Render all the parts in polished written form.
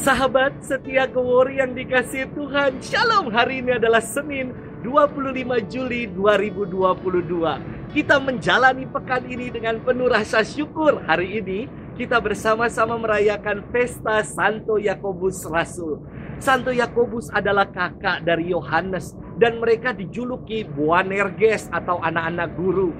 Sahabat setia Kewori yang dikasihi Tuhan, Shalom. Hari ini adalah Senin 25 Juli 2022. Kita menjalani pekan ini dengan penuh rasa syukur. Hari ini kita bersama-sama merayakan pesta Santo Yakobus Rasul. Santo Yakobus adalah kakak dari Yohanes dan mereka dijuluki Boanerges atau anak-anak guru.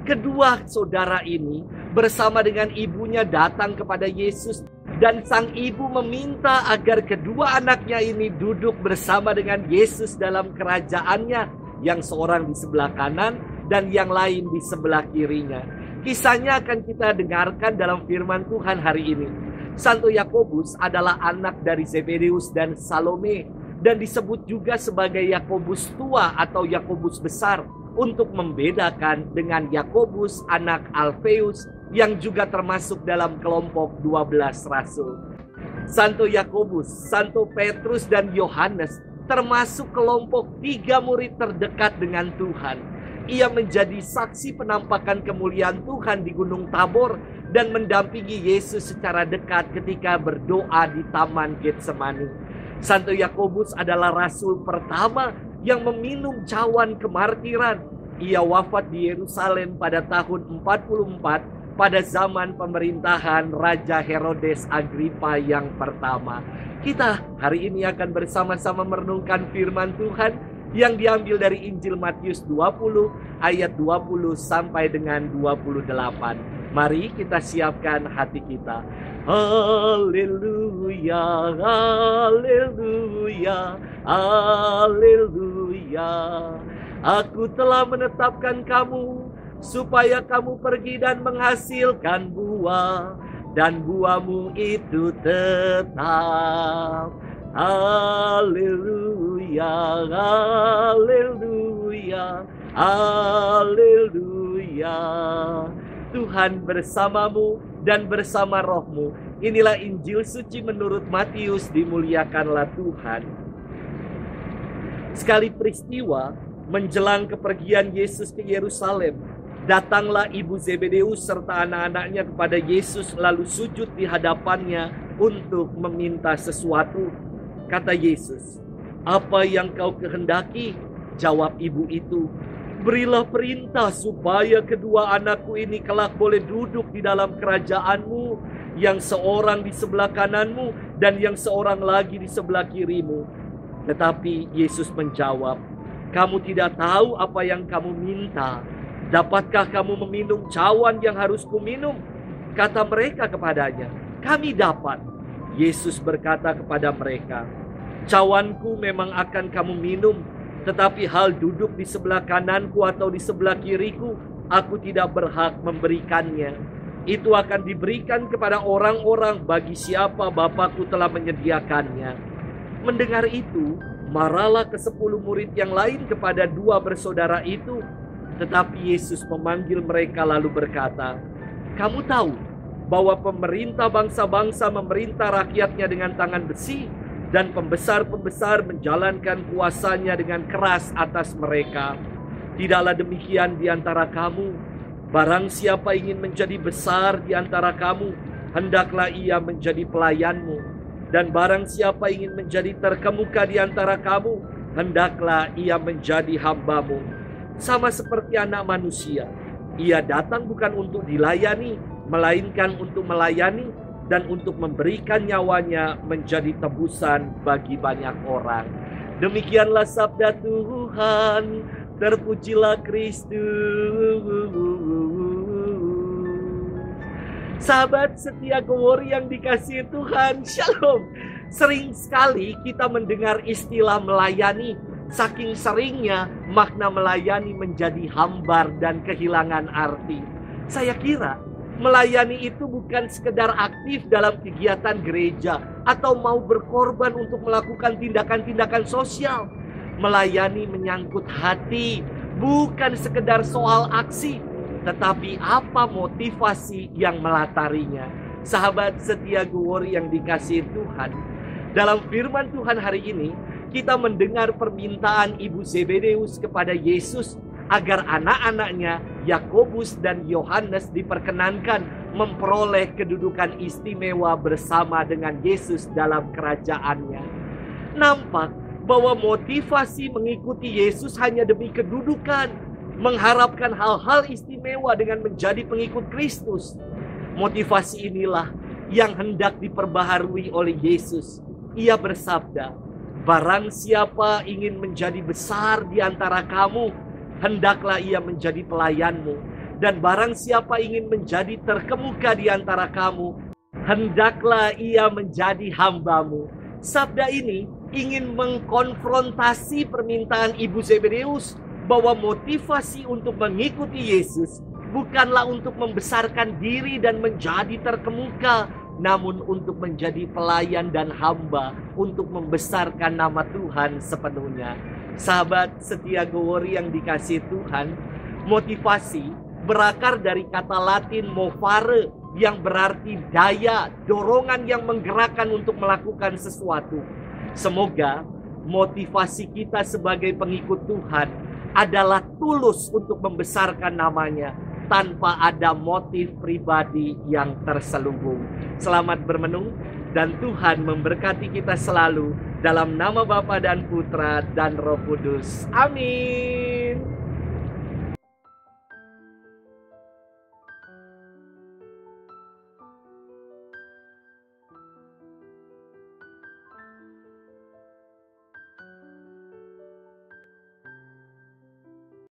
Kedua saudara ini bersama dengan ibunya datang kepada Yesus. Dan sang ibu meminta agar kedua anaknya ini duduk bersama dengan Yesus dalam kerajaannya. Yang seorang di sebelah kanan dan yang lain di sebelah kirinya. Kisahnya akan kita dengarkan dalam firman Tuhan hari ini. Santo Yakobus adalah anak dari Zebedeus dan Salome. Dan disebut juga sebagai Yakobus tua atau Yakobus besar. Untuk membedakan dengan Yakobus anak Alfeus yang juga termasuk dalam kelompok 12 rasul. Santo Yakobus, Santo Petrus dan Yohanes termasuk kelompok 3 murid terdekat dengan Tuhan. Ia menjadi saksi penampakan kemuliaan Tuhan di Gunung Tabor dan mendampingi Yesus secara dekat ketika berdoa di Taman Getsemani. Santo Yakobus adalah rasul pertama yang meminum cawan kemartiran. Ia wafat di Yerusalem pada tahun 44 pada zaman pemerintahan Raja Herodes Agripa yang pertama. Kita hari ini akan bersama-sama merenungkan firman Tuhan yang diambil dari Injil Matius 20 ayat 20 sampai dengan 28. Mari kita siapkan hati kita. Haleluya, haleluya, haleluya. Aku telah menetapkan kamu supaya kamu pergi dan menghasilkan buah, dan buahmu itu tetap. Haleluya, haleluya, haleluya. Tuhan bersamamu dan bersama rohmu. Inilah Injil suci menurut Matius, dimuliakanlah Tuhan. Sekali peristiwa menjelang kepergian Yesus ke Yerusalem, datanglah ibu Zebedeus serta anak-anaknya kepada Yesus lalu sujud di hadapannya untuk meminta sesuatu. Kata Yesus, "Apa yang kau kehendaki?" Jawab ibu itu, "Berilah perintah supaya kedua anakku ini kelak boleh duduk di dalam kerajaanmu, yang seorang di sebelah kananmu dan yang seorang lagi di sebelah kirimu." Tetapi Yesus menjawab, "Kamu tidak tahu apa yang kamu minta. Dapatkah kamu meminum cawan yang harus kuminum?" Kata mereka kepadanya, "Kami dapat." Yesus berkata kepada mereka, "Cawanku memang akan kamu minum, tetapi hal duduk di sebelah kananku atau di sebelah kiriku, aku tidak berhak memberikannya. Itu akan diberikan kepada orang-orang bagi siapa Bapakku telah menyediakannya." Mendengar itu, marahlah ke-10 murid yang lain kepada 2 bersaudara itu. Tetapi Yesus memanggil mereka lalu berkata, "Kamu tahu bahwa pemerintah bangsa-bangsa memerintah rakyatnya dengan tangan besi, dan pembesar-pembesar menjalankan kuasanya dengan keras atas mereka. Tidaklah demikian di antara kamu. Barang siapa ingin menjadi besar di antara kamu, hendaklah ia menjadi pelayanmu. Dan barang siapa ingin menjadi terkemuka di antara kamu, hendaklah ia menjadi hambamu. Sama seperti Anak Manusia, ia datang bukan untuk dilayani, melainkan untuk melayani dan untuk memberikan nyawanya menjadi tebusan bagi banyak orang." Demikianlah sabda Tuhan. Terpujilah Kristus. Sahabat setia Kewori yang dikasihi Tuhan, Shalom. Sering sekali kita mendengar istilah melayani. Saking seringnya makna melayani menjadi hambar dan kehilangan arti. Saya kira melayani itu bukan sekedar aktif dalam kegiatan gereja atau mau berkorban untuk melakukan tindakan-tindakan sosial. Melayani menyangkut hati, bukan sekedar soal aksi, tetapi apa motivasi yang melatarinya. Sahabat setia Kewori yang dikasihi Tuhan, dalam firman Tuhan hari ini kita mendengar permintaan ibu Zebedeus kepada Yesus agar anak-anaknya Yakobus dan Yohanes diperkenankan memperoleh kedudukan istimewa bersama dengan Yesus dalam kerajaannya. Nampak bahwa motivasi mengikuti Yesus hanya demi kedudukan, mengharapkan hal-hal istimewa dengan menjadi pengikut Kristus. Motivasi inilah yang hendak diperbaharui oleh Yesus. Ia bersabda, "Barang siapa ingin menjadi besar di antara kamu, hendaklah ia menjadi pelayanmu. Dan barang siapa ingin menjadi terkemuka di antara kamu, hendaklah ia menjadi hambamu." Sabda ini ingin mengkonfrontasi permintaan Ibu Zebedeus bahwa motivasi untuk mengikuti Yesus bukanlah untuk membesarkan diri dan menjadi terkemuka, namun untuk menjadi pelayan dan hamba, untuk membesarkan nama Tuhan sepenuhnya. Sahabat setia Gowori yang dikasihi Tuhan, motivasi berakar dari kata Latin movare yang berarti daya, dorongan yang menggerakkan untuk melakukan sesuatu. Semoga motivasi kita sebagai pengikut Tuhan adalah tulus untuk membesarkan namanya tanpa ada motif pribadi yang terselubung. Selamat bermenung dan Tuhan memberkati kita selalu dalam nama Bapa dan Putra dan Roh Kudus. Amin.